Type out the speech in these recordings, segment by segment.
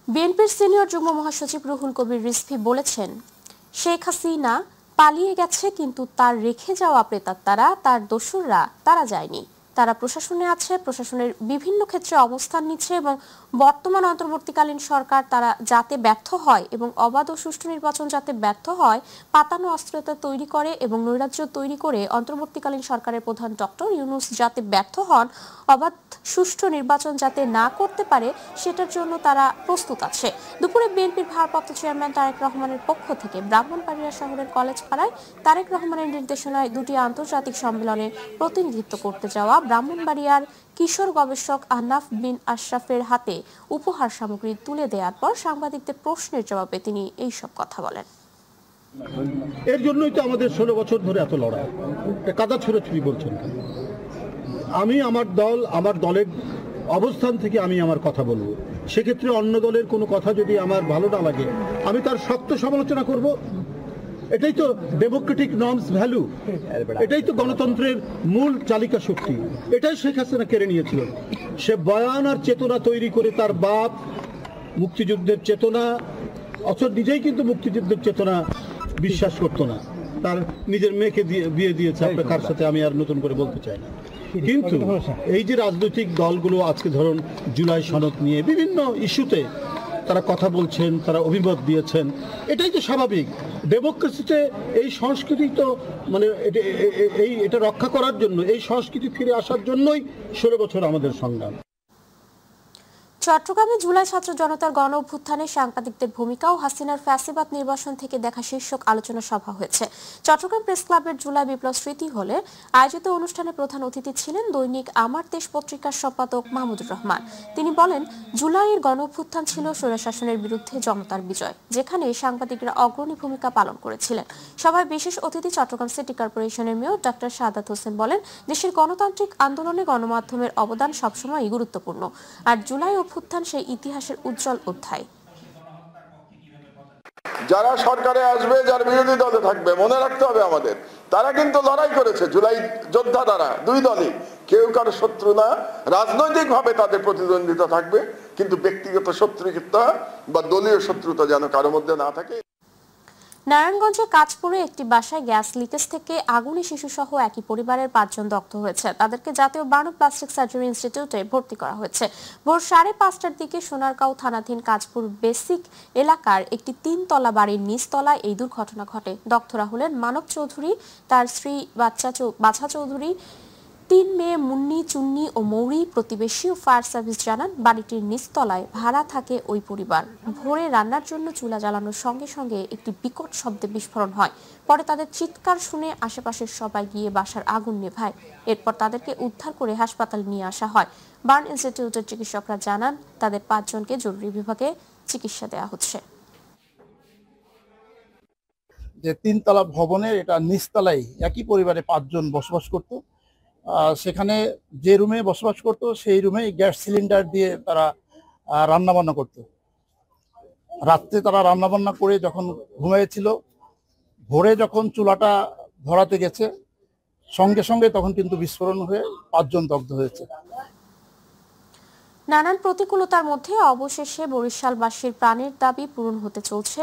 বিএনপির সিনিয়র যুগ্ম মহাসচিব রুহুল কবির রিজভী বলেছেন, শেখ হাসিনা পালিয়ে গেছে, কিন্তু তার রেখে যাওয়া প্রেতাত্মারা, তার দোসররা তারা যায়নি। তারা প্রশাসনে আছে, প্রশাসনের বিভিন্ন ক্ষেত্রে অবস্থান নিচ্ছে এবং বর্তমান অন্তর্বর্তীকালীন সরকার তারা যাতে ব্যর্থ হয় এবং অবাধ ও সুষ্ঠু নির্বাচন যাতে ব্যর্থ হয়, পাতানো অস্ত্রতা তৈরি করে এবং নৈরাজ্য তৈরি করে অন্তর্বর্তীকালীন সরকারের প্রধান ডক্টর ইউনূস যাতে ব্যর্থ হন, অবাধ সুষ্ঠু নির্বাচন যাতে না করতে পারে, সেটার জন্য তারা প্রস্তুত আছে। দুপুরে বিএনপির ভারপ্রাপ্ত চেয়ারম্যান তারেক রহমানের পক্ষ থেকে ব্রাহ্মণবাড়িয়া শহরের কলেজ পাড়ায় তারেক রহমানের নির্দেশনায় দুটি আন্তর্জাতিক সম্মেলনে প্রতিনিধিত্ব করতে যাওয়া ব্রাহ্মণবাড়িয়ার কিশোর গবেষক আহনাফ বিন আশরাফের হাতে উপহার সামগ্রী তুলে দেওয়ার পর সাংবাদিকদের প্রশ্নের জবাবে তিনি এইসব কথা বলেন। এর জন্যই তো আমাদের 16 বছর ধরে এত লড়াই। কাদা ছুড়াছুড়ি বলছেন, আমি আমার দলের অবস্থান থেকে আমি আমার কথা বলবো। সেক্ষেত্রে অন্য দলের কোনো কথা যদি আমার ভালো না লাগে, আমি তার শক্ত সমালোচনা করব। এটাই তো ডেমোক্রেটিক নর্মস ভ্যালু, এটাই তো গণতন্ত্রের মূল চালিকা শক্তি। এটাই শেখ হাসিনা কেড়ে নিয়েছিল। সে বয়ান আর চেতনা তৈরি করে তার বাপ মুক্তিযুদ্ধের চেতনা, অথচ নিজেই কিন্তু মুক্তিযুদ্ধের চেতনা বিশ্বাস করতো না। তার নিজের মেয়েকে বিয়ে দিয়েছে, আপনার কার সাথে আমি আর নতুন করে বলতে চাই না। কিন্তু এই যে রাজনৈতিক দলগুলো আজকে ধরুন জুলাই সনদ নিয়ে বিভিন্ন ইস্যুতে তারা কথা বলছেন, তারা অভিমত দিয়েছেন, এটাই তো স্বাভাবিক। ডেমোক্রেসিতে এই সংস্কৃতি তো মানে এটা রক্ষা করার জন্য, এই সংস্কৃতি ফিরে আসার জন্যই 16 বছর আমাদের সংগ্রাম। চট্টগ্রামে জুলাই ছাত্র জনতার গণ অভ্যুত্থানে সাংবাদিকদের ভূমিকা ও হাসিনার ফ্যাসিবাদ নির্বাসন থেকে দেখা শীর্ষক আলোচনা সভা হয়েছে। চট্টগ্রাম প্রেস ক্লাবের জুলাই বিপ্লব স্মৃতি হলে আয়োজিত অনুষ্ঠানে প্রধান অতিথি ছিলেন দৈনিক আমার দেশ পত্রিকার সম্পাদক মাহমুদুর রহমান। তিনি বলেন, জুলাইয়ের গণ অভ্যুত্থান ছিল স্বৈরশাসনের বিরুদ্ধে জনতার বিজয়, যেখানে সাংবাদিকরা অগ্রণী ভূমিকা পালন করেছিলেন। সভায় বিশেষ অতিথি চট্টগ্রাম সিটি কর্পোরেশনের মেয়র ডক্টর সাদাত হোসেন বলেন, দেশের গণতান্ত্রিক আন্দোলনে গণমাধ্যমের অবদান সবসময়ই গুরুত্বপূর্ণ, আর জুলাই অভ্যুত্থান সেই ইতিহাসের উজ্জ্বল অধ্যায়। যারা সরকারে আসবে, যারা বিরোধী দলে থাকবে, মনে রাখতে হবে আমাদের, তারা কিন্তু লড়াই করেছে জুলাই যোদ্ধা দ্বারা। দুই দলই, কেউ কারো শত্রু না। রাজনৈতিক ভাবে তাদের প্রতিদ্বন্দ্বিতা থাকবে, কিন্তু ব্যক্তিগত শত্রুতা বা দলীয় শত্রুতা যেন কারোর মধ্যে না থাকে। নারায়ণগঞ্জে কাঁচপুরে একটি বাসায় গ্যাস লিকেজ থেকে আগুনে শিশুসহ একই পরিবারের 5 জন দগ্ধ হয়েছে। তাদেরকে জাতীয় বার্ন প্লাস্টিক সার্জারি ইনস্টিটিউটে ভর্তি করা হয়েছে। ভোর 5:30টার দিকে সোনারগাঁও থানাধীন কাঁচপুর বেসিক এলাকার একটি 3 তলা বাড়ির নিচতলায় এই দুর্ঘটনা ঘটে। দগ্ধরা হলেন মানব চৌধুরী, তার স্ত্রী বাছা চৌধুরী, 3 মেয়ে মুন্নি, চুন্নি ও মৌরি। প্রতিবেশী ও ফায়ার সার্ভিস জানান, বাড়িটির নিচতলায় ভাড়া থাকে ওই পরিবার। ভোরে রান্নার জন্য চুলা জ্বালানোর সঙ্গে সঙ্গে একটি বিকট শব্দে বিস্ফোরণ হয়। পরে তাদের চিৎকার শুনে আশেপাশের সবাই গিয়ে বাসার আগুন নেভায়। এরপর তাদেরকে উদ্ধার করে হাসপাতালে নিয়ে আসা হয়। বার্ন ইনস্টিটিউটের চিকিৎসকরা জানান, তাদের 5 জনকে জরুরি বিভাগে চিকিৎসা দেওয়া হচ্ছে। যে 3 তলা ভবনের এটা নিচতলায় একই পরিবারে 5 জন বসবাস করত। সেখানে যে রুমে বসবাস করত সেই রুমে গ্যাস সিলিন্ডার দিয়ে তারা রান্নাবান্না করত। রাত্রে তারা রান্নাবান্না করে যখন ঘুমিয়েছিল, ভোরে যখন চুলাটা ধরাতে গেছে সঙ্গে সঙ্গে তখন কিন্তু বিস্ফোরণ হয়ে 5 জন দগ্ধ হয়েছে। নানান প্রতিকূলতার মধ্যে অবশেষে বরিশালবাসীর প্রাণের দাবি পূরণ হতে চলছে।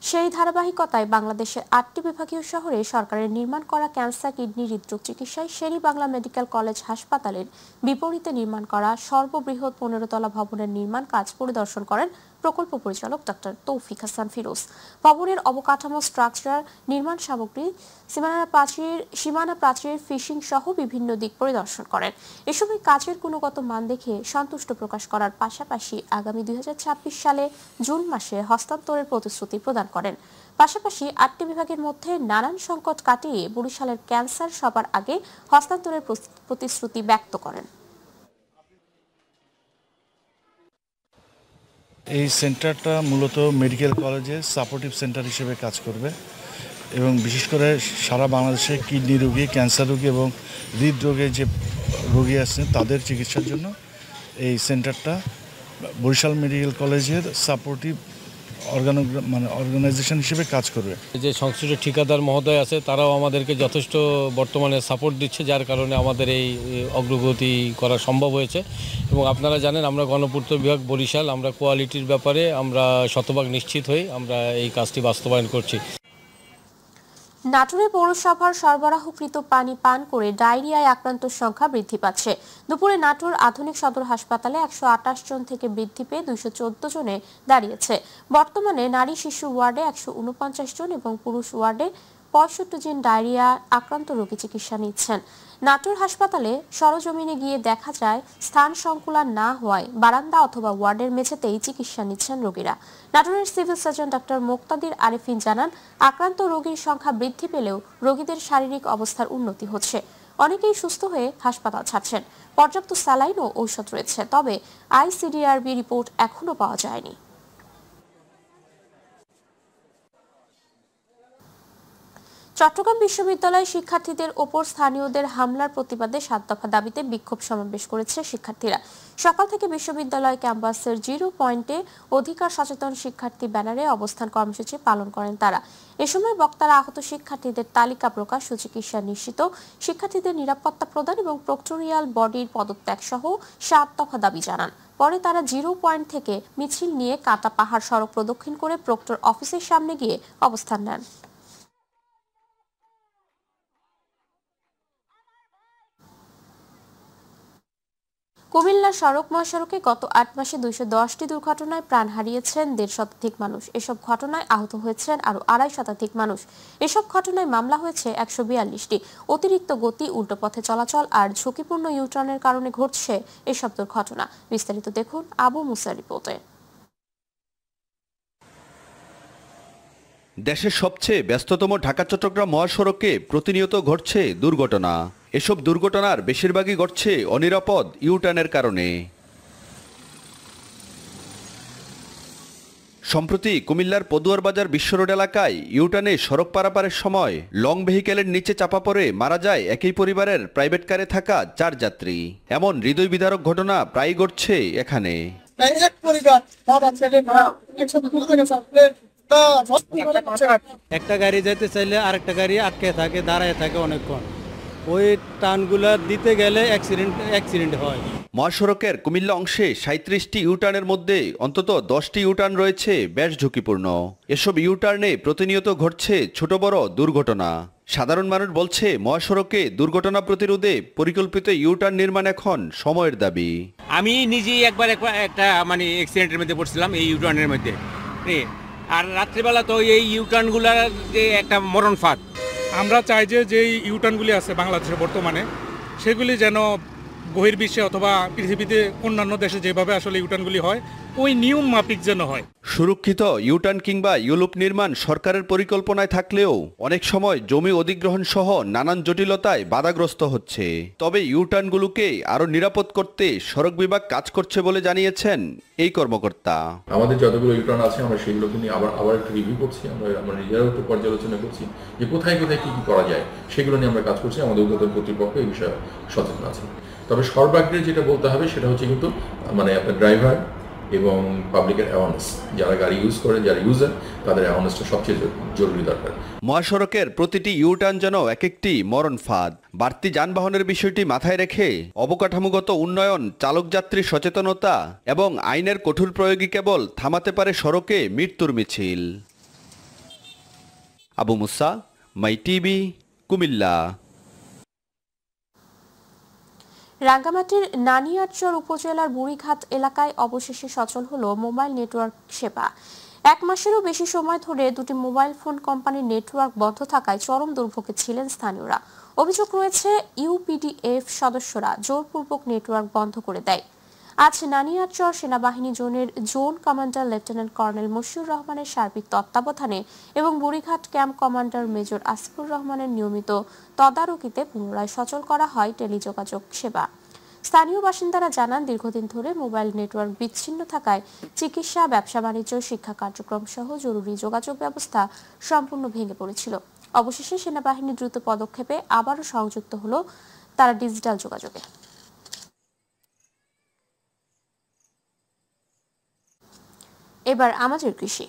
সেই ধারাবাহিকতায় বাংলাদেশের 8টি বিভাগীয় শহরে সরকারের নির্মাণ করা ক্যান্সার, কিডনি, হৃদরোগ চিকিৎসায় শেরি বাংলা মেডিকেল কলেজ হাসপাতালের বিপরীতে নির্মাণ করা সর্ববৃহৎ 15 তলা ভবনের নির্মাণ কাজ পরিদর্শন করেন প্রকল্প পরিচালক ডক্টর তৌফিক হাসান ফিরোজ। ভবনের অবকাঠামো, স্ট্রাকচার, নির্মাণ সামগ্রী, সীমানা প্রাচীরের ফিশিং সহ বিভিন্ন দিক পরিদর্শন করেন। এ সময় কাজের গুণগত মান দেখে সন্তুষ্ট প্রকাশ করার পাশাপাশি আগামী 2026 সালে জুন মাসে হস্তান্তরের প্রতিশ্রুতি প্রদান করেন। পাশাপাশি 8টি বিভাগের মধ্যে নানান সংকট কাটিয়ে বরিশালের ক্যান্সার সবার আগে হস্তান্তরের প্রতিশ্রুতি ব্যক্ত করেন। এই সেন্টারটা মূলত মেডিকেল কলেজের সাপোর্টিভ সেন্টার হিসেবে কাজ করবে এবং বিশেষ করে সারা বাংলাদেশে কিডনি রোগী, ক্যান্সার রোগী এবং হৃদরোগের যে রোগী আছেন তাদের চিকিৎসার জন্য এই সেন্টারটা বরিশাল মেডিকেল কলেজের সাপোর্টিভ অর্গানাইজেশন হিসেবে কাজ করবে। যে সংশ্লিষ্ট ঠিকাদার মহোদয় আছে তারাও আমাদেরকে যথেষ্ট বর্তমানে সাপোর্ট দিচ্ছে, যার কারণে আমাদের এই অগ্রগতি করা সম্ভব হয়েছে। এবং আপনারা জানেন আমরা গণপূর্ত বিভাগ বরিশাল, আমরা কোয়ালিটির ব্যাপারে আমরা শতভাগ নিশ্চিত হই আমরা এই কাজটি বাস্তবায়ন করছি। নাটোরে পৌরসভার সরবরাহকৃত পানি পান করে ডায়রিয়ায় আক্রান্তের সংখ্যা বৃদ্ধি পাচ্ছে। দুপুরে নাটোর আধুনিক সদর হাসপাতালে 128 জন থেকে বৃদ্ধি পেয়ে 214 জনে দাঁড়িয়েছে। বর্তমানে নারী শিশু ওয়ার্ডে 149 জন এবং পুরুষ ওয়ার্ডে 65 জন ডায়রিয়া আক্রান্ত রোগী চিকিৎসা নিচ্ছেন। নাটোর হাসপাতালে সরজমিনে গিয়ে দেখা যায় স্থান সংকুলান না হওয়ায় বারান্দা অথবা ওয়ার্ডের মেঝেতেই চিকিৎসা নিচ্ছেন রোগীরা। নাটোরের civil surgeon doctor Moktadir Arefin জানান, আক্রান্ত রোগীর সংখ্যা বৃদ্ধি পেলেও রোগীদের শারীরিক অবস্থার উন্নতি হচ্ছে। অনেকেই সুস্থ হয়ে হাসপাতাল ছাড়ছেন। পর্যাপ্ত স্যালাইন ও ঔষধ রয়েছে, তবে আইসিডিআরবি রিপোর্ট এখনো পাওয়া যায়নি। চট্টগ্রাম বিশ্ববিদ্যালয়ে শিক্ষার্থীদের ওপর স্থানীয়দের হামলার প্রতিবাদে 7 দফা দাবিতে বিক্ষোভ সমাবেশ করেছে শিক্ষার্থীরা। সকাল থেকে বিশ্ববিদ্যালয় ক্যাম্পাসের 0 পয়েন্টে অধিকার সচেতন শিক্ষার্থী ব্যানারে অবস্থান কর্মসূচি পালন করেন তারা। এ সময় বক্তারা আহত শিক্ষার্থীদের তালিকা প্রকাশ, সুচিকিৎসা নিশ্চিত, শিক্ষার্থীদের নিরাপত্তা প্রদান এবং প্রক্টোরিয়াল বডির পদত্যাগ সহ 7 দফা দাবি জানান। পরে তারা 0 পয়েন্ট থেকে মিছিল নিয়ে কাটা পাহাড় সড়ক প্রদক্ষিণ করে প্রক্টর অফিসের সামনে গিয়ে অবস্থান নেন। কুমিল্লার সড়ক মহাসড়কে গত 8 মাসে 210টি দুর্ঘটনায় প্রাণ হারিয়েছেন 1.5 শতাধিক মানুষ। এসব ঘটনায় আহত হয়েছেন আরো 2.5 শতাধিক মানুষ। এসব ঘটনায় মামলা হয়েছে 142টি। অতিরিক্ত গতি, উল্টো পথে চলাচল আর ঝুঁকিপূর্ণ ইউটার্নের কারণে ঘটছে এসব দুর্ঘটনা। বিস্তারিত দেখুন আবু মুসার রিপোর্টে। দেশের সবচেয়ে ব্যস্ততম ঢাকা চট্টগ্রাম মহাসড়কে প্রতিনিয়ত ঘটছে দুর্ঘটনা। এসব দুর্ঘটনার বেশিরভাগই ঘটছে অনিরাপদ ইউটার্নের কারণে। সম্প্রতি কুমিল্লার পদুয়ার বাজার বিশ্ব রোড এলাকায় ইউটার্নে সড়ক পারাপারের সময় লং ভেহিকেলের নিচে চাপা পড়ে মারা যায় একই পরিবারের প্রাইভেট কারে থাকা 4 যাত্রী। এমন হৃদয় বিদারক ঘটনা প্রায় ঘটছে এখানে। একটা গাড়ি যেতে চাইলে আরেকটা গাড়ি আটকে থাকে, দাঁড়ায় থাকে অনেকক্ষণ। ওই টানগুলা দিতে গেলে অ্যাক্সিডেন্ট হয়। মহাসড়কের কুমিল্লা অংশে 37টি ইউটার্নের মধ্যে অন্তত 10টি ইউটার্ন রয়েছে বেশ ঝুঁকিপূর্ণ। এসব ইউটার্নে প্রতিনিয়ত ঘটছে ছোট বড় দুর্ঘটনা। সাধারণ মানুষ বলছে, মহাসড়কে দুর্ঘটনা প্রতিরোধে পরিকল্পিত ইউটার্ন নির্মাণ এখন সময়ের দাবি। আমি নিজেই একবার একটা অ্যাক্সিডেন্টের মধ্যে পড়ছিলাম এই ইউটার্নের মধ্যে। আর রাত্রিবেলা তো এই ইউটার্নগুলার যে একটা মরণ ফাঁদ। আমরা চাই যে ইউটার্নগুলি আছে বাংলাদেশে বর্তমানে, সেগুলি যেন বহির্বিশ্বে অথবা পৃথিবীতে অন্যান্য দেশে যেভাবে আসলে ইউটার্নগুলি হয় ওই নিয়ম মাফিক যেন হয়। সুরক্ষিত ইউটার্ন কিংবা ইউলুপ নির্মাণ সরকারের পরিকল্পনায় থাকলেও অনেক সময় জমি অধিগ্রহণ সহ নানান জটিলতায় বাধাগ্রস্ত হচ্ছে। তবে ইউটার্নগুলোকে আরো নিরাপদ করতে সড়ক বিভাগ কাজ করছে বলে জানিয়েছেন এই কর্মকর্তা। আমাদের যতগুলো ইউটার্ন আছে আমরা সেগুলোকে নিয়ে আবার একটু রিভিউ করছি, আমরা নিজেরাও একটু পর্যালোচনা করছি যে কোথায় কোথায় কি করা যায়, সেগুলো নিয়ে আমরা কাজ করছি। আমাদের উদ্যোক্তা কর্তৃপক্ষ এই বিষয়ে সচেতন আছে। তবে সর্বাগ্রে যেটা বলতে হবে সেটা হচ্ছে কিন্তু আপনার ড্রাইভার এবং পাবলিকের অ্যাওয়ারনেস, যারা গাড়ি ইউজ করে, যারা ইউজার, তাদের অ্যাওয়ারনেসটা সবচেয়ে জরুরি দরকার। মহাসড়কের প্রতিটি ইউটার্ন যেন এক একটি মরণ ফাঁদ। বাড়তি যানবাহনের বিষয়টি মাথায় রেখে অবকাঠামোগত উন্নয়ন, চালক যাত্রী সচেতনতা এবং আইনের কঠোর প্রয়োগই কেবল থামাতে পারে সড়কে মৃত্যুর মিছিল। আবু মুসা, মাই টিভি, কুমিল্লা। রাঙ্গামাটির নানিয়ারচর উপজেলার বুড়িঘাট এলাকায় অবশেষে সচল হলো মোবাইল নেটওয়ার্ক সেবা। 1 মাসেরও বেশি সময় ধরে দুটি মোবাইল ফোন কোম্পানির নেটওয়ার্ক বন্ধ থাকায় চরম দুর্ভোগে ছিলেন স্থানীয়রা। অভিযোগ রয়েছে ইউপিডিএফ সদস্যরা জোরপূর্বক নেটওয়ার্ক বন্ধ করে দেয়। আজ নানিয়ারচর সেনাবাহিনী জোনের zone commander lieutenant colonel Moshiur রহমানের সার্বিক তত্ত্বাবধানে এবং Burighat camp commander major Asifur রহমানের নিয়মিত তদারকিতে পুনরায় সচল করা হয় টেলিযোগাযোগ সেবা। স্থানীয় বাসিন্দারা জানান, দীর্ঘদিন ধরে মোবাইল নেটওয়ার্ক বিচ্ছিন্ন থাকায় চিকিৎসা, ব্যবসা বাণিজ্য, শিক্ষা কার্যক্রম সহ জরুরি যোগাযোগ ব্যবস্থা সম্পূর্ণ ভেঙে পড়েছিল। অবশেষে সেনাবাহিনী দ্রুত পদক্ষেপে আবারও সংযুক্ত হলো তারা ডিজিটাল যোগাযোগে। এবার আমাদের কৃষি।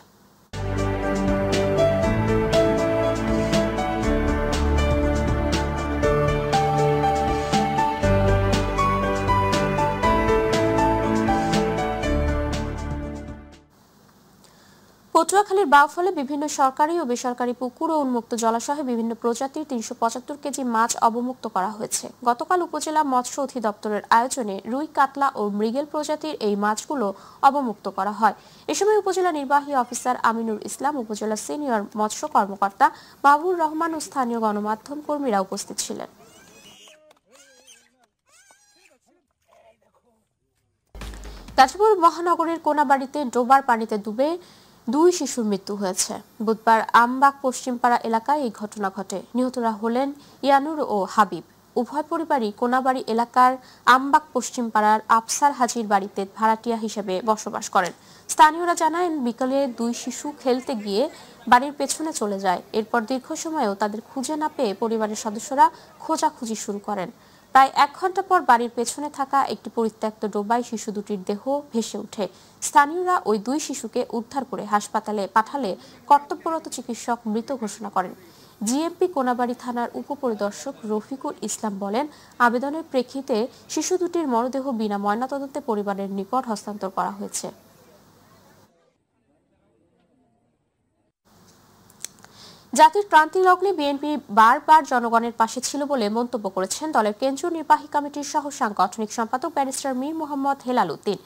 পটুয়াখালীর বাউফলে বিভিন্ন সরকারি ও বেসরকারি পুকুর ও উন্মুক্ত জলাশয়ে বিভিন্ন প্রজাতির ৩৭৫ কেজি মাছ অবমুক্ত করা হয়েছে। গতকাল উপজেলা মৎস্য অধিদপ্তরের আয়োজনে রুই, কাতলা ও মৃগেল প্রজাতির এই মাছগুলো অবমুক্ত করা হয়। এ সময় উপজেলা নির্বাহী অফিসার আমিনুল ইসলাম, উপজেলা সিনিয়র মৎস্য কর্মকর্তা বাবুর রহমান ও স্থানীয় গণমাধ্যম কর্মীরা উপস্থিত ছিলেন। গাজীপুর মহানগরের কোনাবাড়িতে ডোবার পানিতে ডুবে 2 শিশুর মৃত্যু হয়েছে। বুধবার আমবাগ পশ্চিমপাড়া এলাকায় এই ঘটনা ঘটে। নিহতরা হলেন ইয়ানুর ও হাবিব। উভয় পরিবারই কোনাবাড়ি এলাকার আমবাগ পশ্চিমপাড়ার আফসার হাজির বাড়িতে ভাড়াটিয়া হিসেবে বসবাস করেন। স্থানীয়রা জানান, বিকেলে 2 শিশু খেলতে গিয়ে বাড়ির পেছনে চলে যায়। এরপর দীর্ঘ সময়ও তাদের খুঁজে না পেয়ে পরিবারের সদস্যরা খোঁজাখুঁজি শুরু করেন। প্রায় 1 ঘন্টা পর বাড়ির পেছনে থাকা একটি পরিত্যক্ত ডোবায় শিশু দুটির দেহ ভেসে ওঠে। স্থানীয়রা ওই 2 শিশুকে উদ্ধার করে হাসপাতালে পাঠালে কর্তব্যরত চিকিৎসক মৃত ঘোষণা করেন। জিএমপি কোনাবাড়ি থানার উপপরিদর্শক রফিকুল ইসলাম বলেন, আবেদনের প্রেক্ষিতে শিশু দুটির মরদেহ বিনা ময়নাতদন্তে পরিবারের নিকট হস্তান্তর করা হয়েছে। জাতির ক্রান্তি লগ্নে বিএনপি বারবার জনগণের পাশে ছিল বলে মন্তব্য করেছেন দলের কেন্দ্রীয় নির্বাহী কমিটির সহ সাংগঠনিক সম্পাদক ব্যারিস্টার মীর মোহাম্মদ হেলাল উদ্দিন।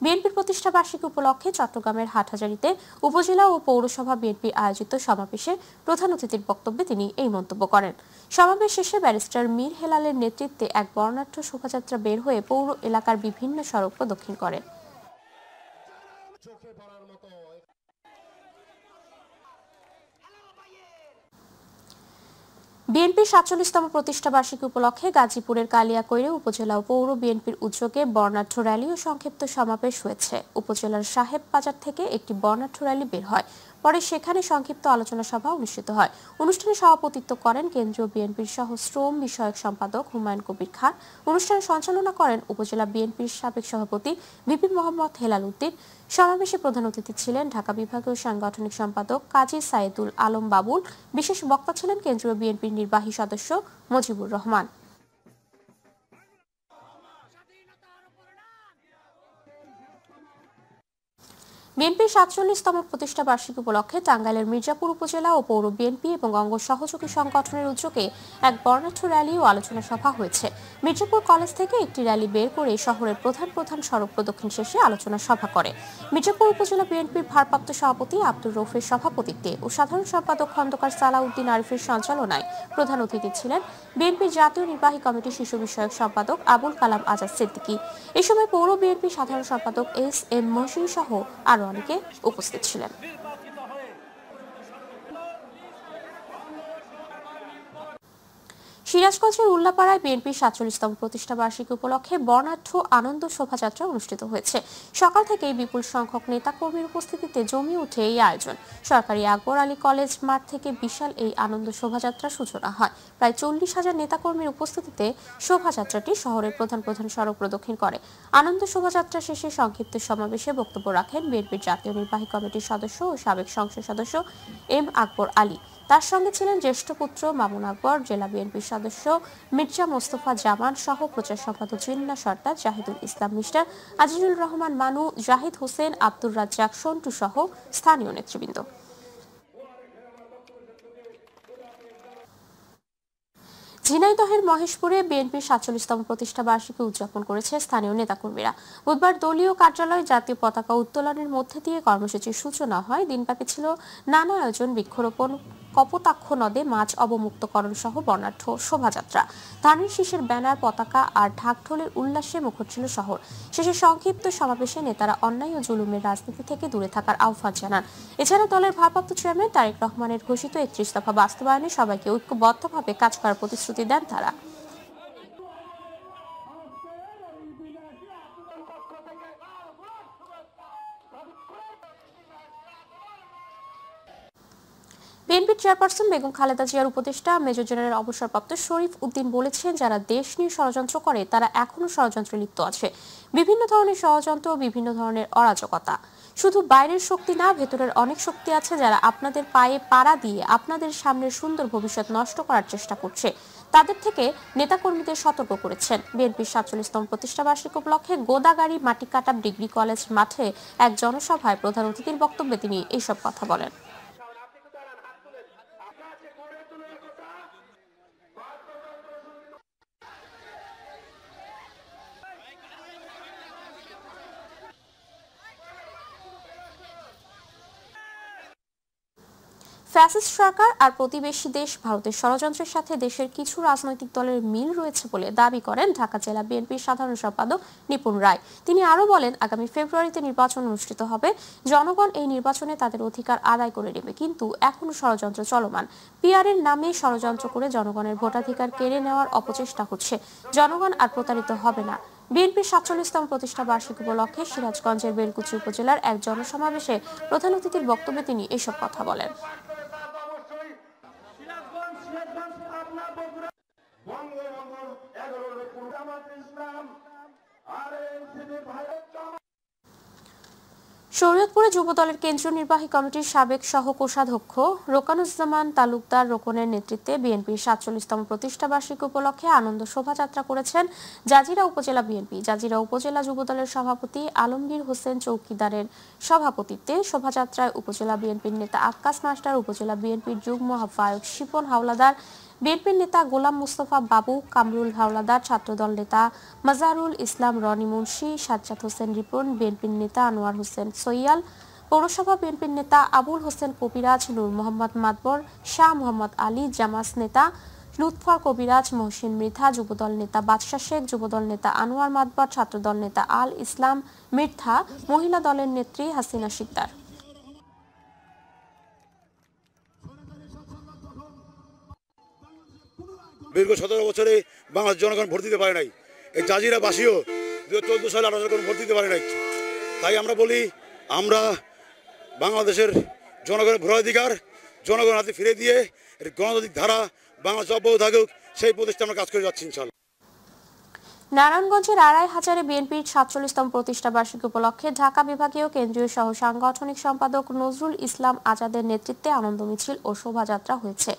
বিএনপির প্রতিষ্ঠা বার্ষিকী উপলক্ষে চট্টগ্রামের হাটহাজারীতে উপজেলা ও পৌরসভা বিএনপি আয়োজিত সমাবেশে প্রধান অতিথির বক্তব্যে তিনি এই মন্তব্য করেন। সমাবেশ শেষে ব্যারিস্টার মীর হেলালের নেতৃত্বে এক বর্ণাঢ্য শোভাযাত্রা বের হয়ে পৌর এলাকার বিভিন্ন সড়ক প্রদক্ষিণ করে। বিএনপির ৪৭তম প্রতিষ্ঠা বার্ষিকী উপলক্ষে গাজীপুরের কালিয়াকৈরে উপজেলা ও পৌর বিএনপির উদ্যোগে বর্ণাঢ্য র্যালি ও সংক্ষিপ্ত সমাবেশ হয়েছে। উপজেলার সাহেব বাজার থেকে একটি বর্ণাঢ্য র্যালি বের হয়। পরে সেখানে সংক্ষিপ্ত আলোচনা সভা অনুষ্ঠিত হয়। অনুষ্ঠানে সভাপতিত্ব করেন কেন্দ্রীয় বিএনপির সহ শ্রম বিষয়ক সম্পাদক হুমায়ুন কবির খান। অনুষ্ঠানে সঞ্চালনা করেন উপজেলা বিএনপির সাবেক সভাপতি ভিপি মোহাম্মদ হেলাল উদ্দিন। সমাবেশে প্রধান অতিথি ছিলেন ঢাকা বিভাগীয় সাংগঠনিক সম্পাদক কাজী সাইদুল আলম বাবুল। বিশেষ বক্তা ছিলেন কেন্দ্রীয় বিএনপির নির্বাহী সদস্য মুজিবুর রহমান। বিএনপির ৪৭তম প্রতিষ্ঠা বার্ষিকী উপলক্ষে টাঙ্গাইলের মির্জাপুর উপজেলা ও পৌর বিএনপি এবং অঙ্গ সহযোগী সংগঠনের উদ্যোগে এক বর্ণাঢ্য র্যালি ও আলোচনা সভা হয়েছে। মির্জাপুর কলেজ থেকে একটি র্যালি বের করে শহরের প্রধান প্রধান সড়ক প্রদক্ষিণ শেষে আলোচনা সভা করে। মির্জাপুর উপজেলা বিএনপির ভারপ্রাপ্ত সভাপতি আব্দুর রৌফের সভাপতিত্বে ও সাধারণ সম্পাদক খন্দকার সালাউদ্দিন আরিফের সঞ্চালনায় প্রধান অতিথি ছিলেন বিএনপির জাতীয় নির্বাহী কমিটির শিশু বিষয়ক সম্পাদক আবুল কালাম আজাদ সিদ্দিকী। এ সময় পৌর বিএনপির সাধারণ সম্পাদক এস.এম. মহসিন সহ আরো অনেকে উপস্থিত ছিলেন। সিরাজগঞ্জের উল্লাপাড়ায় বিএনপির ৪৭তম প্রতিষ্ঠা বার্ষিকী উপলক্ষে বর্ণাঢ্য আনন্দ শোভাযাত্রা অনুষ্ঠিত হয়েছে। সকাল থেকেই বিপুল সংখ্যক নেতাকর্মীর উপস্থিতিতে জমে ওঠে এই আয়োজন। সরকারি আকবর আলী কলেজ মাঠ থেকে বিশাল এই আনন্দ শোভাযাত্রার সূচনা হয়। প্রায় ৪০,০০০ নেতাকর্মীর উপস্থিতিতে শোভাযাত্রাটি শহরের প্রধান প্রধান সড়ক প্রদক্ষিণ করে। আনন্দ শোভাযাত্রা শেষে সংক্ষিপ্ত সমাবেশে বক্তব্য রাখেন বিএনপির জাতীয় নির্বাহী কমিটির সদস্য ও সাবেক সংসদ সদস্য এম আকবর আলী। তার সঙ্গে ছিলেন জ্যেষ্ঠ পুত্র মামুন আকবর, জেলা বিএনপির সদস্য মির্জা মোস্তফা জামান সহ প্রচার সম্পাদক জিন্না সর্দার, জাহিদুল ইসলাম মিস্টার, আজিজুল রহমান মানু, জাহিদ হোসেন, আব্দুর রাজ্জাক সন্টু সহ স্থানীয় নেতৃবৃন্দ। ঝিনাইদহের মহেশপুরে বিএনপির ৪৭তম প্রতিষ্ঠা বার্ষিকী উদযাপন করেছে স্থানীয় নেতাকর্মীরা। বুধবার দলীয় কার্যালয়ে জাতীয় পতাকা উত্তোলনের মধ্যে দিয়ে কর্মসূচির সূচনা হয়। দিনব্যাপী ছিল নানা আয়োজন, বৃক্ষরোপণ, কপোতাক্ষ নদে মাছ অবমুক্তকরণ সহ বর্ণাঢ্য শোভাযাত্রা, ধানের শীষের ব্যানার, পতাকা আর ঢাকঢোলের উল্লাসে মুখর ছিল শহর। শেষে সংক্ষিপ্ত সমাবেশে নেতারা অন্যায় ও জুলুমের রাজনীতি থেকে দূরে থাকার আহ্বান জানান। এছাড়া দলের ভারপ্রাপ্ত চেয়ারম্যান তারেক রহমানের ঘোষিত ৩১ দফা বাস্তবায়নে সবাইকে ঐক্যবদ্ধভাবে কাজ করার প্রতিশ্রুতি দেন তারা। বিএনপির চেয়ারপারসন বেগম খালেদা জিয়ার উপদেষ্টা মেজর জেনারেল অবসরপ্রাপ্ত শরীফ উদ্দিন বলেছেন, যারা দেশ নিয়ে ষড়যন্ত্র করে তারা এখনো ষড়যন্ত্রে লিপ্ত আছে। বিভিন্ন ধরনের ষড়যন্ত্র, বিভিন্ন ধরনের অরাজকতা। শুধু বাইরের শক্তি না, ভেতরের অনেক শক্তি আছে যারা আপনাদের পায়ে পাড়া দিয়ে আপনাদের সামনের সুন্দর ভবিষ্যৎ নষ্ট করার চেষ্টা করছে। তাদের থেকে নেতাকর্মীদের সতর্ক করেছেন। বিএনপির ৪৭তম প্রতিষ্ঠাবার্ষিকী উপলক্ষে গোদাগাড়ি মাটিকাটা ডিগ্রি কলেজ মাঠে এক জনসভায় প্রধান অতিথির বক্তব্যে তিনি এইসব কথা বলেন। ফ্যাসিস্ট সরকার আর প্রতিবেশী দেশ ভারতের ষড়যন্ত্রের সাথে দেশের কিছু রাজনৈতিক দলের মিল রয়েছে বলে দাবি করেন ঢাকা জেলা বিএনপির সাধারণ সম্পাদক নিপুণ রায়। তিনি আরো বলেন, আগামী ফেব্রুয়ারিতে নির্বাচন অনুষ্ঠিত হবে। জনগণ এই নির্বাচনে তাদের অধিকার আদায় করে নেবে, কিন্তু এখনো ষড়যন্ত্র চলমান। পিআরের নামে ষড়যন্ত্র করে জনগণের ভোটাধিকার কেড়ে নেওয়ার অপচেষ্টা হচ্ছে। জনগণ আর প্রতারিত হবে না। বিএনপির ৪৭তম প্রতিষ্ঠা বার্ষিকী উপলক্ষে সিরাজগঞ্জের বেলকুচি উপজেলার এক জনসমাবেশে প্রধান অতিথির বক্তব্যে তিনি এসব কথা বলেন। শরীয়তপুরে যুবদলের কেন্দ্রীয় নির্বাহী কমিটির সাবেক সহ কোষাধ্যক্ষ রোকানুজ্জামান তালুকদার রোকনের নেতৃত্বে বিএনপির ৪৭তম প্রতিষ্ঠা বার্ষিকী উপলক্ষে আনন্দ শোভাযাত্রা করেছেন জাজিরা উপজেলা বিএনপি। জাজিরা উপজেলা যুবদলের সভাপতি আলমগীর হোসেন চৌকিদারের সভাপতিত্বে শোভাযাত্রায় উপজেলা বিএনপির নেতা আক্কাস মাস্টার, উপজেলা বিএনপির যুগ্ম আহ্বায়ক শিপন হাওলাদার, বিএনপির নেতা গোলাম মুস্তফা বাবু, কামরুল হাওলাদার, ছাত্রদল নেতা মাজারুল ইসলাম রনি মুন্সি, সাজ্জাদ হোসেন রিপন, বিএনপির নেতা আনোয়ার হোসেন সৈয়াল, পৌরসভা বিএনপির নেতা আবুল হোসেন কবিরাজ, নূর মোহাম্মদ মাতবর, শাহ মোহাম্মদ আলী, জামাস নেতা লুৎফর কবিরাজ, মহসিন মৃধা, যুবদল নেতা বাদশা শেখ, যুবদল নেতা আনোয়ার মাতবর, ছাত্রদল নেতা আল ইসলাম মৃধা, মহিলা দলের নেত্রী হাসিনা শিকদার। দীর্ঘ 17 বছরে বাংলাদেশ জনগণ ভোট দিতে পারে নাই। এই জাজিরাবাসীও 2014 সালে 18 সালে ভোট দিতে পারে নাই। তাই আমরা বলি, আমরা বাংলাদেশের জনগণের ভোটাধিকার জনগণের হাতে ফিরে দিয়ে গণতান্ত্রিক ধারা বাংলাদেশ অব্যাহত থাকুক, সেই প্রতিষ্ঠা আমরা কাজ করে যাচ্ছি ইনশাআল্লাহ। নারায়ণগঞ্জের আড়াইহাজারে বিএনপির ৪৭তম প্রতিষ্ঠা বার্ষিকী উপলক্ষে ঢাকা বিভাগীয় কেন্দ্রীয় সহ সাংগঠনিক সম্পাদক নজরুল ইসলাম আজাদের নেতৃত্বে আনন্দ মিছিল ও শোভাযাত্রা হয়েছে।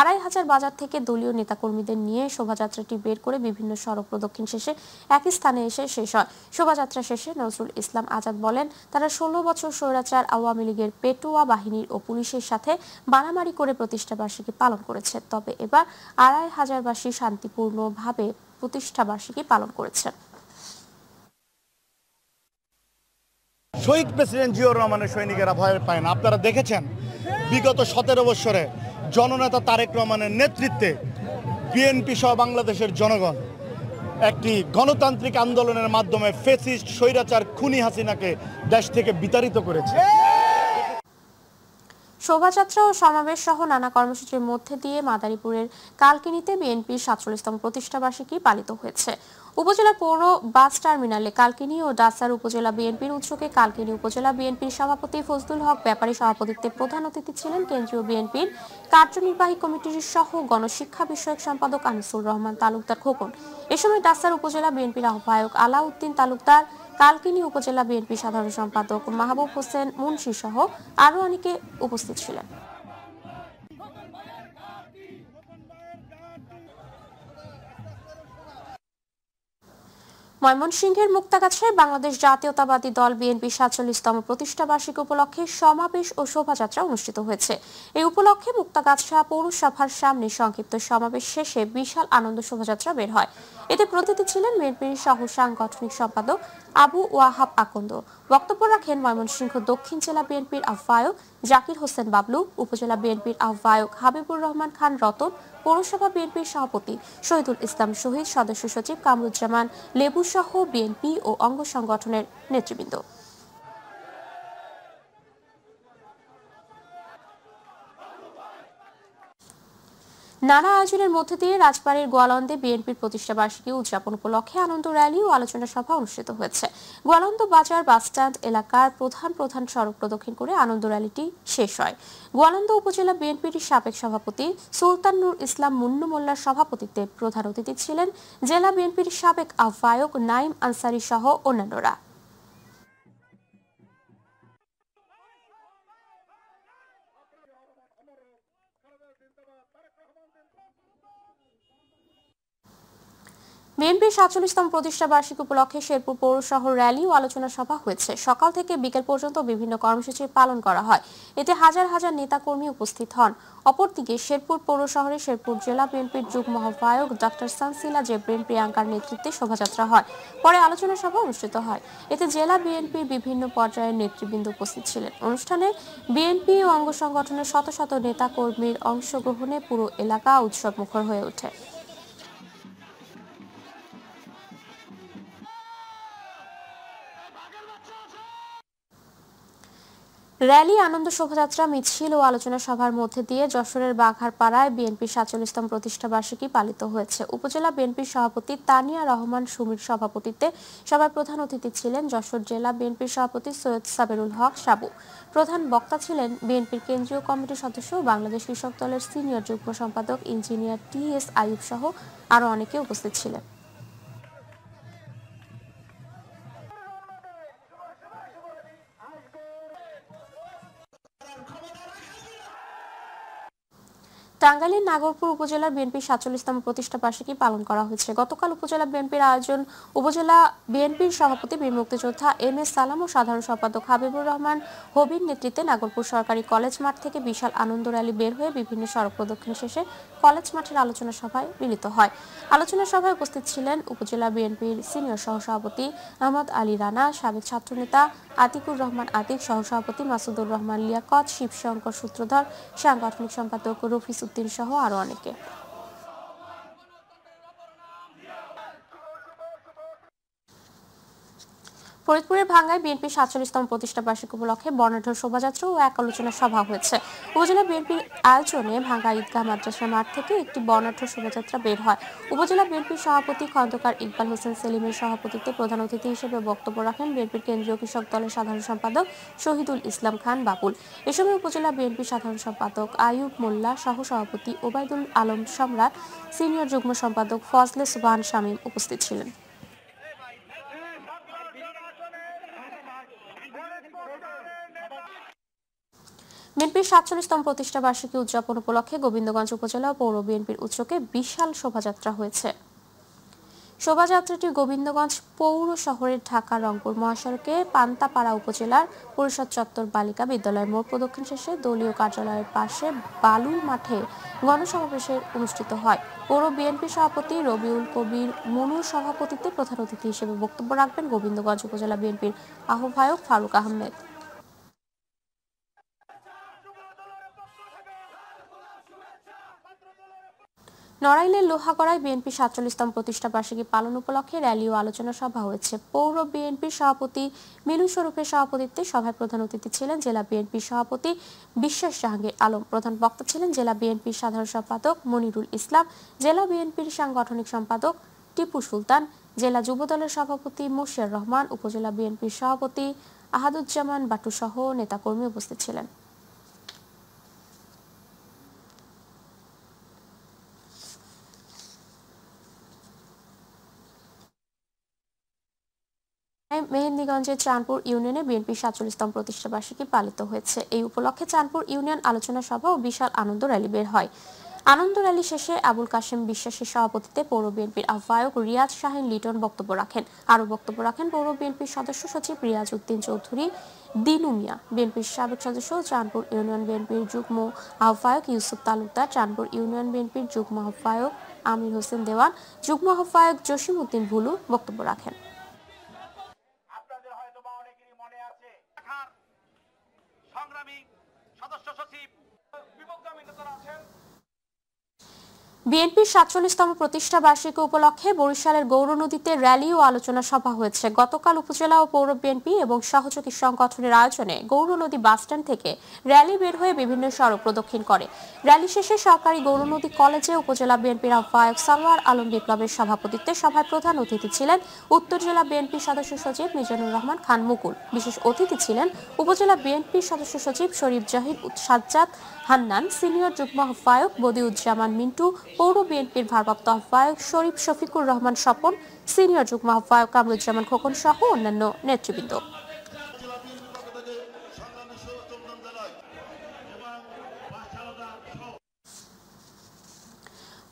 আড়াইহাজার বাজার থেকে দলীয় নেতাকর্মীদের নিয়ে শোভাযাত্রাটি বের করে বিভিন্ন সড়ক প্রদক্ষিণ শেষে একই স্থানে এসে শেষ হয়। শোভাযাত্রা শেষে নজরুল ইসলাম আজাদ বলেন, তারা ১৬ বছর স্বৈরাচার আওয়ামী লীগের পেটোয়া বাহিনীর ও পুলিশের সাথে মারামারি করে প্রতিষ্ঠা বার্ষিকী পালন করেছে। তবে এবার আড়াইহাজারবাসী শান্তিপূর্ণভাবে প্রতিষ্ঠা বার্ষিকী পালন করেছেন। শহীদ প্রেসিডেন্ট জিয়াউর রহমানের সৈনিকেরা ভয় পায় না। আপনারা দেখেছেন বিগত 17 বছরে জননেতা তারেক রহমানের নেতৃত্বে বিএনপি সহ বাংলাদেশের জনগণ একটি গণতান্ত্রিক আন্দোলনের মাধ্যমে ফ্যাসিস্ট স্বৈরাচার খুনি হাসিনাকে দেশ থেকে বিতাড়িত করেছে। শোভাযাত্রা ও সমাবেশ সহ নানা কর্মসূচির মধ্যে দিয়ে মাদারীপুরের কালকিনিতে বিএনপির ৪৭তম প্রতিষ্ঠা বার্ষিকী পালিত হয়েছে। উপজেলা পৌর বাস টার্মিনালে কালকিনি ও ডাসার উপজেলা বিএনপির উদ্যোগে কালকিনি উপজেলা বিএনপির সভাপতি ফজলুল হক ব্যাপারী সভাপতিত্বে প্রধান অতিথি ছিলেন কেন্দ্রীয় বিএনপির কার্যনির্বাহী কমিটির সহ গণশিক্ষা বিষয়ক সম্পাদক আনিসুর রহমান তালুকদার খোকন। এ সময় ডাসার উপজেলা বিএনপির আহ্বায়ক আলাউদ্দিন তালুকদার, কালকিনি উপজেলা বিএনপি সাধারণ সম্পাদক মাহবুব হোসেন মুন্সি সহ আরো অনেকে উপস্থিত ছিলেন। ময়মনসিংহের মুক্তাগাছায় বাংলাদেশ জাতীয়তাবাদী দল বিএনপির ৪৭তম প্রতিষ্ঠা বার্ষিকী উপলক্ষে সমাবেশ ও শোভাযাত্রা অনুষ্ঠিত হয়েছে। এই উপলক্ষে মুক্তাগাছা পৌরসভার সামনে সংক্ষিপ্ত সমাবেশ শেষে বিশাল আনন্দ শোভাযাত্রা বের হয়। এতে প্রতিনিধি ছিলেন বিএনপির সহ সাংগঠনিক সম্পাদক আবু ওয়াহাব আকন্দ। বক্তব্য রাখেন ময়মনসিংহ দক্ষিণ জেলা বিএনপির আহ্বায়ক জাকির হোসেন বাবলু, উপজেলা বিএনপির আহ্বায়ক হাবিবুর রহমান খান রতন, পৌরসভা বিএনপির সভাপতি শহীদুল ইসলাম শহীদ, সদস্য সচিব কামরুজ্জামান লেবু সহ বিএনপি ও অঙ্গ সংগঠনের নেতৃবৃন্দ। নানা আয়োজনের মধ্যে দিয়ে রাজবাড়ীর গোয়ালন্দে বিএনপির প্রতিষ্ঠা বার্ষিকী উদযাপন উপলক্ষে আনন্দ র্যালি ও আলোচনা সভা অনুষ্ঠিত হয়েছে। গোয়ালন্দ বাজার বাসস্ট্যান্ড এলাকার প্রধান সড়ক প্রদক্ষিণ করে আনন্দ র্যালিটি শেষ হয়। গোয়ালন্দ উপজেলা বিএনপির সাবেক সভাপতি সুলতান নুর ইসলাম মুন্নু মোল্লার সভাপতিত্বে প্রধান অতিথি ছিলেন জেলা বিএনপির সাবেক আহ্বায়ক নাইম আনসারী সহ অন্যান্যরা। বিএনপির ৪৭তম প্রতিষ্ঠা বার্ষিকী উপলক্ষে শেরপুর পৌর শহর র্যালি ও আলোচনা সভা হয়েছে। সকাল থেকে বিকেল পর্যন্ত বিভিন্ন কর্মসূচি পালন করা হয়। এতে হাজার হাজার নেতাকর্মী উপস্থিত হন। অপরদিকে শেরপুর পৌর শহরে শেরপুর জেলা বিএনপির যুগ্ম আহ্বায়ক ডক্টর সানসিলা জেব্রিন প্রিয়াঙ্কার নেতৃত্বে শোভাযাত্রা হয়। পরে আলোচনা সভা অনুষ্ঠিত হয়। এতে জেলা বিএনপির বিভিন্ন পর্যায়ের নেতৃবৃন্দ উপস্থিত ছিলেন। অনুষ্ঠানে বিএনপি ও অঙ্গ সংগঠনের শত শত নেতাকর্মীর অংশগ্রহণে পুরো এলাকা উৎসবমুখর হয়ে ওঠে। র্যালি, আনন্দ শোভাযাত্রা, মিছিল ও আলোচনা সভার মধ্যে দিয়ে যশোরের বাঘারপাড়ায় বিএনপির ৪৭তম প্রতিষ্ঠা বার্ষিকী পালিত হয়েছে। উপজেলা বিএনপির সভাপতি তানিয়া রহমান সুমির সভাপতিত্বে সভায় প্রধান অতিথি ছিলেন যশোর জেলা বিএনপির সভাপতি সৈয়দ সাবেরুল হক সাবু। প্রধান বক্তা ছিলেন বিএনপির কেন্দ্রীয় কমিটির সদস্য ও বাংলাদেশ কৃষক দলের সিনিয়র যুগ্ম সম্পাদক ইঞ্জিনিয়ার টি.এস. আইয়ুব সহ আরও অনেকে উপস্থিত ছিলেন। টাঙ্গাইলের নাগরপুর উপজেলার বিএনপির ৪৭তম প্রতিষ্ঠা বার্ষিকী পালন করা হয়েছে। গতকাল উপজেলা বিএনপির আয়োজন উপজেলা বিএনপির সভাপতি বীর মুক্তিযোদ্ধা এম.এ. সালাম ও সাধারণ সম্পাদক হাবিবুর রহমান হবির নেতৃত্বে নাগরপুর সরকারি কলেজ মাঠ থেকে বিশাল আনন্দ র্যালি বের হয়ে বিভিন্ন সড়ক প্রদক্ষিণ শেষে কলেজ মাঠের আলোচনা সভায় মিলিত হয়। আলোচনা সভায় উপস্থিত ছিলেন উপজেলা বিএনপির সিনিয়র সহসভাপতি আহমদ আলী রানা, সাবেক ছাত্রনেতা আতিকুর রহমান আতিক, সহসভাপতি মাসুদুর রহমান লিয়াকত, শিবশঙ্কর সূত্রধর, সাংগঠনিক সম্পাদক রফিস উদ্দিন সহ আরো অনেকে। ফরিদপুরের ভাঙ্গায় বিএনপির ৪৭তম প্রতিষ্ঠা বার্ষিকী উপলক্ষে বর্ণাঢ্য শোভাযাত্রা ও এক আলোচনা সভা হয়েছে। উপজেলা বিএনপির আয়োজনে ভাঙ্গা ঈদগাহ মাদ্রাসা মাঠ থেকে একটি বর্ণাঢ্য শোভাযাত্রা বের হয়। উপজেলা বিএনপির সভাপতি খন্দকার ইকবাল হোসেন সেলিমের সভাপতিত্বে প্রধান অতিথি হিসেবে বক্তব্য রাখেন বিএনপির কেন্দ্রীয় কৃষক দলের সাধারণ সম্পাদক শহীদুল ইসলাম খান বাবুল। এ সময় উপজেলা বিএনপির সাধারণ সম্পাদক আইয়ুব মোল্লা, সহ সভাপতি ওবায়দুল আলম সম্রাট, সিনিয়র যুগ্ম সম্পাদক ফজলে সুবহান শামীম উপস্থিত ছিলেন। বিএনপির ৪৭তম প্রতিষ্ঠা বার্ষিকী উদযাপন উপলক্ষে গোবিন্দগঞ্জ উপজেলা ও পৌর বিএনপির উদ্যোগে বিশাল শোভাযাত্রা হয়েছে। শোভাযাত্রাটি গোবিন্দগঞ্জ পৌর শহরের ঢাকা রংপুর মহাসড়কে পান্তাপাড়া উপজেলার পরিষদ চত্বর বালিকা বিদ্যালয়ের মোড় প্রদক্ষিণ শেষে দলীয় কার্যালয়ের পাশে বালুর মাঠে গণসমাবেশে অনুষ্ঠিত হয়। পৌর বিএনপি সভাপতি রবিউল কবির মনুর সভাপতিত্বে প্রধান অতিথি হিসেবে বক্তব্য রাখবেন গোবিন্দগঞ্জ উপজেলা বিএনপির আহ্বায়ক ফারুক আহমেদ। নড়াইলের লোহাগড়ায় বিএনপি ৪৭তম প্রতিষ্ঠা বার্ষিকী পালন উপলক্ষে র্যালি ও আলোচনা সভা হয়েছে। পৌর বিএনপির সভাপতি মিলু শরীফের সভাপতিত্বে সভায় প্রধান অতিথি ছিলেন জেলা বিএনপির সভাপতি বিশ্বাস জাহাঙ্গীর আলম। প্রধান বক্তা ছিলেন জেলা বিএনপির সাধারণ সম্পাদক মনিরুল ইসলাম, জেলা বিএনপির সাংগঠনিক সম্পাদক টিপু সুলতান, জেলা যুবদলের সভাপতি মুশিয়ার রহমান, উপজেলা বিএনপির সভাপতি আহাদুজ্জামান বাটু সহ নেতাকর্মী উপস্থিত ছিলেন। মেহেন্দিগঞ্জের চাঁদপুর ইউনিয়নে বিএনপির ৪৭তম প্রতিষ্ঠা বার্ষিকী পালিত হয়েছে। এই উপলক্ষে চাঁদপুর ইউনিয়ন আলোচনা সভা ও বিশাল আনন্দ র্যালি বের হয়। আনন্দ র্যালি শেষে আবুল কাশেম বিশ্বাসের সভাপতিত্বে পৌর বিএনপির আহ্বায়ক রিয়াজ শাহিন লিটন বক্তব্য রাখেন। আরও বক্তব্য রাখেন পৌর বিএনপির সদস্য সচিব রিয়াজ উদ্দিন চৌধুরী, দিনু মিয়া, বিএনপির সাবেক সদস্য, চাঁদপুর ইউনিয়ন বিএনপির যুগ্ম আহ্বায়ক ইউসুফ তালুকদার, চাঁদপুর ইউনিয়ন বিএনপির যুগ্ম আহ্বায়ক আমির হোসেন দেওয়ান, যুগ্ম আহ্বায়ক জসিম উদ্দিন ভুলু বক্তব্য রাখেন। বিএনপির ৪৭তম প্রতিষ্ঠা বার্ষিকী উপলক্ষে বরিশালের গৌরনদীতে র্যালি ও আলোচনা সভা হয়েছে। গতকাল উপজেলা ও পৌর বিএনপি এবং সহযোগী সংগঠনের আয়োজনে গৌরনদী বাসস্ট্যান্ড থেকে র্যালি বের হয়ে বিভিন্ন সড়ক প্রদক্ষিণ করে। র্যালি শেষে সরকারি গৌরনদী কলেজে উপজেলা বিএনপির আহ্বায়ক সালোয়ার আলম বিপ্লবের সভাপতিত্বে সভায় প্রধান অতিথি ছিলেন উত্তর জেলা বিএনপির সদস্য সচিব মিজানুর রহমান খান মুকুল। বিশেষ অতিথি ছিলেন উপজেলা বিএনপির সদস্য সচিব শরীফ জাহিদ সাজ্জাদ হান্নান, সিনিয়র যুগ্ম আহ্বায়ক বদিউজ্জামান মিন্টু, পৌর বিএনপির ভারপ্রাপ্ত আহ্বায়ক শরীফ শফিকুর রহমান স্বপন, সিনিয়র যুগ্ম আহ্বায়ক কামরুজ্জামান খোকন সহ অন্যান্য নেতৃবৃন্দ।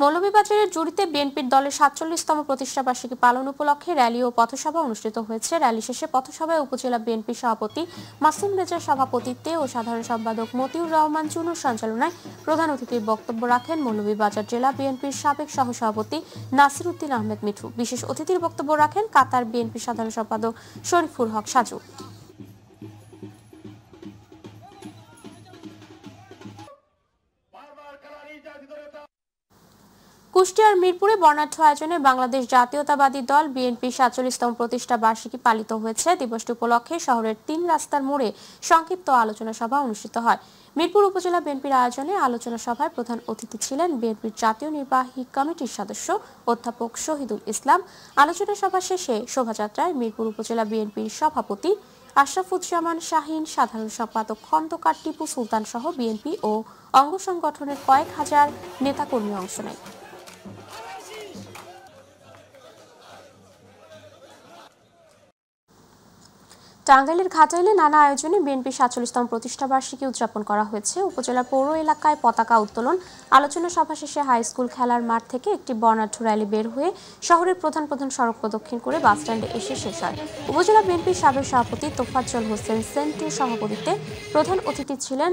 মৌলভীবাজারের জুড়িতে বিএনপির দলের ৪৭তম প্রতিষ্ঠা বার্ষিকী পালন উপলক্ষে র্যালি ও পথসভা অনুষ্ঠিত হয়েছে। র্যালি শেষে পথসভায় উপজেলা বিএনপি সভাপতি মাসুম রেজার সভাপতিত্বে ও সাধারণ সম্পাদক মতিউর রহমান চুনুর সঞ্চালনায় প্রধান অতিথির বক্তব্য রাখেন মৌলভীবাজার জেলা বিএনপির সাবেক সহসভাপতি নাসির উদ্দিন আহমেদ মিঠু। বিশেষ অতিথির বক্তব্য রাখেন কাতার বিএনপি সাধারণ সম্পাদক শরীফুল হক সাজু। কুষ্টিয়ার মিরপুরে বর্ণাঢ্য আয়োজনে বাংলাদেশ জাতীয়তাবাদী দল বিএনপি ৪৭তম প্রতিষ্ঠা বার্ষিকী পালিত হয়েছে। দিবসটি উপলক্ষে শহরের ৩ রাস্তার মোড়ে সংক্ষিপ্ত আলোচনা সভা অনুষ্ঠিত হয়। মিরপুর উপজেলা বিএনপির আয়োজনে আলোচনা সভায় প্রধান অতিথি ছিলেন বিএনপির জাতীয় নির্বাহী কমিটির সদস্য অধ্যাপক শহীদুল ইসলাম। আলোচনা সভা শেষে শোভাযাত্রায় মিরপুর উপজেলা বিএনপির সভাপতি আশরাফুজ্জামান শাহীন, সাধারণ সম্পাদক খন্দকার টিপু সুলতান সহ বিএনপি ও অঙ্গ সংগঠনের কয়েক হাজার নেতাকর্মী অংশ নেয়। টাঙ্গাইলের ঘাটাইলে নানা আয়োজনে বিএনপির ৪৭তম প্রতিষ্ঠা বার্ষিকী উদযাপন করা হয়েছে। উপজেলার পৌর এলাকায় পতাকা উত্তোলন, আলোচনা সভা শেষে হাই স্কুল খেলার মাঠ থেকে একটি বর্ণাঢ্য র্যালি বের হয়ে শহরের প্রধান সড়ক প্রদক্ষিণ করে বাসস্ট্যান্ডে এসে শেষ হয়। উপজেলা বিএনপির সাবেক সভাপতি তোফাজ্জল হোসেন সেন্টুর সভাপতিত্বে প্রধান অতিথি ছিলেন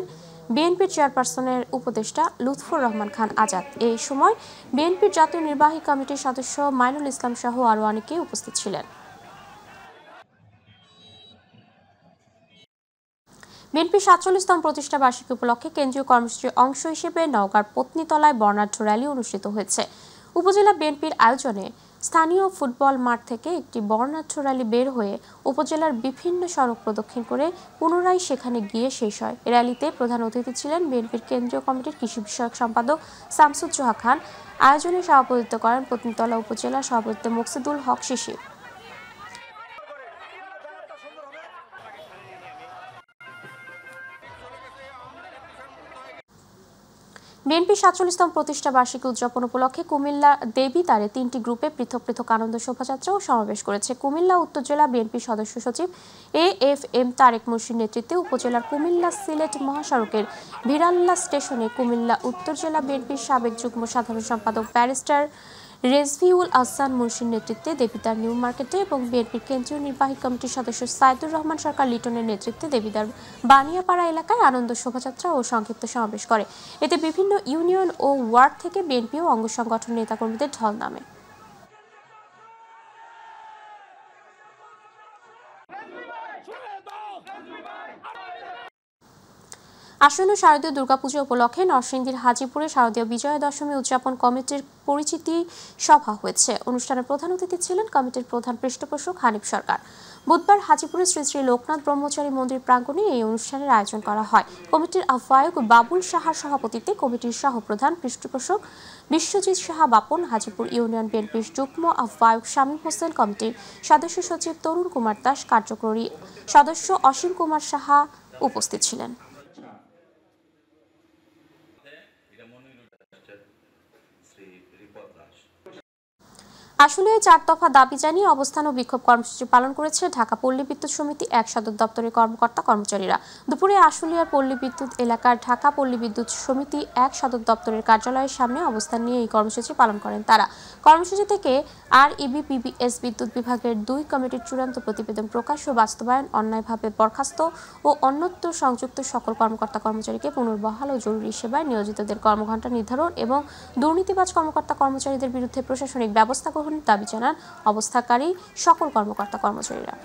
বিএনপির চেয়ারপারসনের উপদেষ্টা লুৎফর রহমান খান আজাদ। এই সময় বিএনপির জাতীয় নির্বাহী কমিটির সদস্য মাইনুল ইসলাম সহ আরও অনেকেই উপস্থিত ছিলেন। বিএনপির ৪৭তম প্রতিষ্ঠা বার্ষিকী উপলক্ষে কেন্দ্রীয় কর্মসূচির অংশ হিসেবে নওগাঁর পত্নীতলায় বর্ণাঢ্য র্যালি অনুষ্ঠিত হয়েছে। উপজেলা বিএনপির আয়োজনে স্থানীয় ফুটবল মাঠ থেকে একটি বর্ণাঢ্য র্যালি বের হয়ে উপজেলার বিভিন্ন সড়ক প্রদক্ষিণ করে পুনরায় সেখানে গিয়ে শেষ হয়। র্যালিতে প্রধান অতিথি ছিলেন বিএনপির কেন্দ্রীয় কমিটির কৃষি বিষয়ক সম্পাদক শামসুজ্জোহা খান। আয়োজনে সভাপতিত্ব করেন পত্নীতলা উপজেলা সভাপতি মকসুদুল হক শিশির। বিএনপির ৪৭তম প্রতিষ্ঠা বার্ষিকী উদযাপন উপলক্ষে কুমিল্লা দেবীদ্বারে ৩টি গ্রুপে পৃথক পৃথক আনন্দ শোভাযাত্রা ও সমাবেশ করেছে। কুমিল্লা উত্তর জেলা বিএনপির সদস্য সচিব AFM তারেক মুর্শির নেতৃত্বে উপজেলার কুমিল্লা সিলেট মহাসড়কের ভিরাল্লা স্টেশনে কুমিল্লা উত্তর জেলা বিএনপির সাবেক যুগ্ম সাধারণ সম্পাদক ব্যারিস্টার রেজভিউল আহসান মুর্শির নেতৃত্বে দেবীদ্বার নিউ মার্কেটে এবং বিএনপির কেন্দ্রীয় নির্বাহী কমিটির সদস্য সাইদুর রহমান সরকার লিটনের নেতৃত্বে দেবীদ্বার বানিয়াপাড়া এলাকায় আনন্দ শোভাযাত্রা ও সংক্ষিপ্ত সমাবেশ করে। এতে বিভিন্ন ইউনিয়ন ও ওয়ার্ড থেকে বিএনপি ও অঙ্গ সংগঠন নেতাকর্মীদের ঢল নামে। আসন্ন শারদীয় দুর্গাপুজো উপলক্ষে নরসিংদীর হাজিপুরে শারদীয় বিজয়া দশমী উদযাপন কমিটির পরিচিতি সভা হয়েছে। অনুষ্ঠানে প্রধান অতিথি ছিলেন কমিটির প্রধান পৃষ্ঠপোষক হানিফ সরকার। বুধবার হাজিপুরে শ্রী শ্রী লোকনাথ ব্রহ্মচারী মন্দির প্রাঙ্গণে এই অনুষ্ঠানের আয়োজন করা হয়। কমিটির আহ্বায়ক বাবুল সাহার সভাপতিত্বে কমিটির সহপ্রধান পৃষ্ঠপোষক বিশ্বজিৎ সাহা বাপন, হাজিপুর ইউনিয়ন বিএনপির যুগ্ম আহ্বায়ক শামীম হোসেন, কমিটির সদস্য সচিব তরুণ কুমার দাস, কার্যকরী সদস্য অসীম কুমার সাহা উপস্থিত ছিলেন। আসলে 4 দফা দাবি জানিয়ে অবস্থান ও বিক্ষোভ কর্মসূচি পালন করেছে ঢাকা পল্লী বিদ্যুৎ সমিতি 1 সদর দপ্তরের কর্মকর্তা কর্মচারীরা। দুপুরে আশুলিয়ার পল্লী বিদ্যুৎ এলাকার ঢাকা পল্লী বিদ্যুৎ সমিতি 1 সদর দপ্তরের কার্যালয়ের সামনে অবস্থান নিয়ে এই কর্মসূচি পালন করেন তারা। কর্মসূচি থেকে REB-PBS বিদ্যুৎ বিভাগের 2 কমিটির চূড়ান্ত প্রতিবেদন প্রকাশ ও বাস্তবায়ন, অন্যায়ভাবে বরখাস্ত ও অন্যত্র সংযুক্ত সকল কর্মকর্তা কর্মচারীকে পুনর্বহাল ও জরুরি সেবায় নিয়োজিতদের কর্মঘণ্টা নির্ধারণ এবং দুর্নীতিবাজ কর্মকর্তা কর্মচারীদের বিরুদ্ধে প্রশাসনিক ব্যবস্থা গ্রহণের দাবি জানান অবস্থাকারী সকল কর্মকর্তা কর্মচারীরা।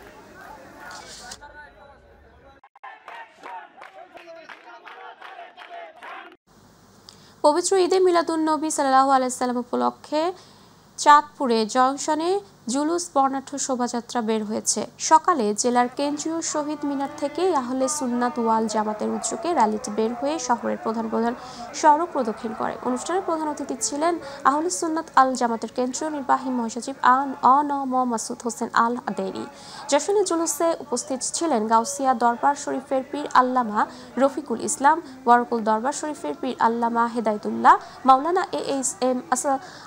পবিত্র ঈদে মিলাদুন নবী সাল্লাল্লাহু আলাইহি সাল্লাম উপলক্ষে চাঁদপুরে জংশনে জুলুস বর্ণাঢ্য শোভাযাত্রা বের হয়েছে। সকালে জেলার কেন্দ্রীয় শহীদ মিনার থেকে আহলে সুন্নাত ওয়াল জামাতের উদ্যোগে র্যালিটি বের হয়ে শহরের প্রধান সড়ক প্রদক্ষিণ করে। অনুষ্ঠানে প্রধান অতিথি ছিলেন আহলে সুন্নাত আল জামাতের কেন্দ্রীয় নির্বাহী মহাসচিব আ.ন.ম মাসুদ হোসেন আল আদেরি। জশনে জুলুসে উপস্থিত ছিলেন গাউসিয়া দরবার শরীফের পীর আল্লামা রফিকুল ইসলাম, ওয়ারকুল দরবার শরীফের পীর আল্লামা হেদায়েতুল্লাহ, মাওলানা AHM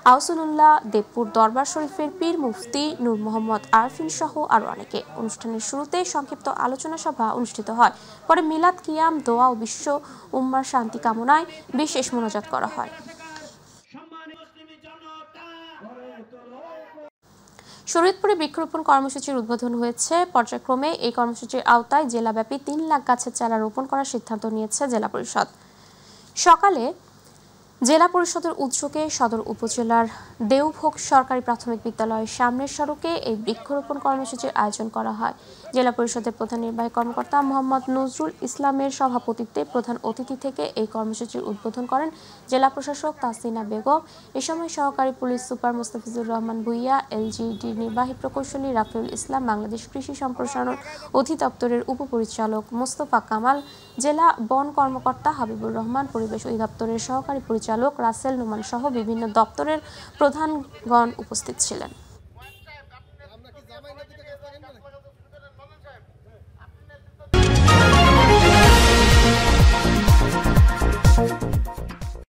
আহসানুল্লাহ, দেবপুর দরবার শরীফের পীর মুফতি নূর মোহাম্মদ আরফিন সহ আরো অনেকে। অনুষ্ঠানের শুরুতে সংক্ষিপ্ত আলোচনা সভা অনুষ্ঠিত হয়। পরে মিলাদ, কিয়াম, দোয়া ও বিশ্ব উম্মার শান্তি কামনায় বিশেষ মোনাজাত করা হয়। শরীয়তপুরে বৃক্ষরোপণ কর্মসূচির উদ্বোধন হয়েছে। পর্যায়ক্রমে এই কর্মসূচির আওতায় জেলাব্যাপী ৩ লাখ গাছের চারা রোপণ করার সিদ্ধান্ত নিয়েছে জেলা পরিষদ। সকালে জেলা পরিষদের উদ্যোগে সদর উপজেলার দেওভোগ সরকারি প্রাথমিক বিদ্যালয়ের সামনের সড়কে এই বৃক্ষরোপণ কর্মসূচির আয়োজন করা হয়। জেলা পরিষদের প্রধান নির্বাহী কর্মকর্তা মোহাম্মদ নজরুল ইসলামের সভাপতিত্বে প্রধান অতিথি থেকে এই কর্মসূচির উদ্বোধন করেন জেলা প্রশাসক তাসিনা বেগম। এ সময় সহকারী police super Mostafizur Rahman Bhuiyan, LGD নির্বাহী প্রকৌশলী রাফিউল ইসলাম, বাংলাদেশ কৃষি সম্প্রসারণ অধিদপ্তরের উপপরিচালক মোস্তফা কামাল, জেলা বন কর্মকর্তা হাবিবুর রহমান, পরিবেশ অধিদপ্তরের সহকারী পরিচালক রাসেল নোমান সহ বিভিন্ন দপ্তরের প্রধানগণ উপস্থিত ছিলেন।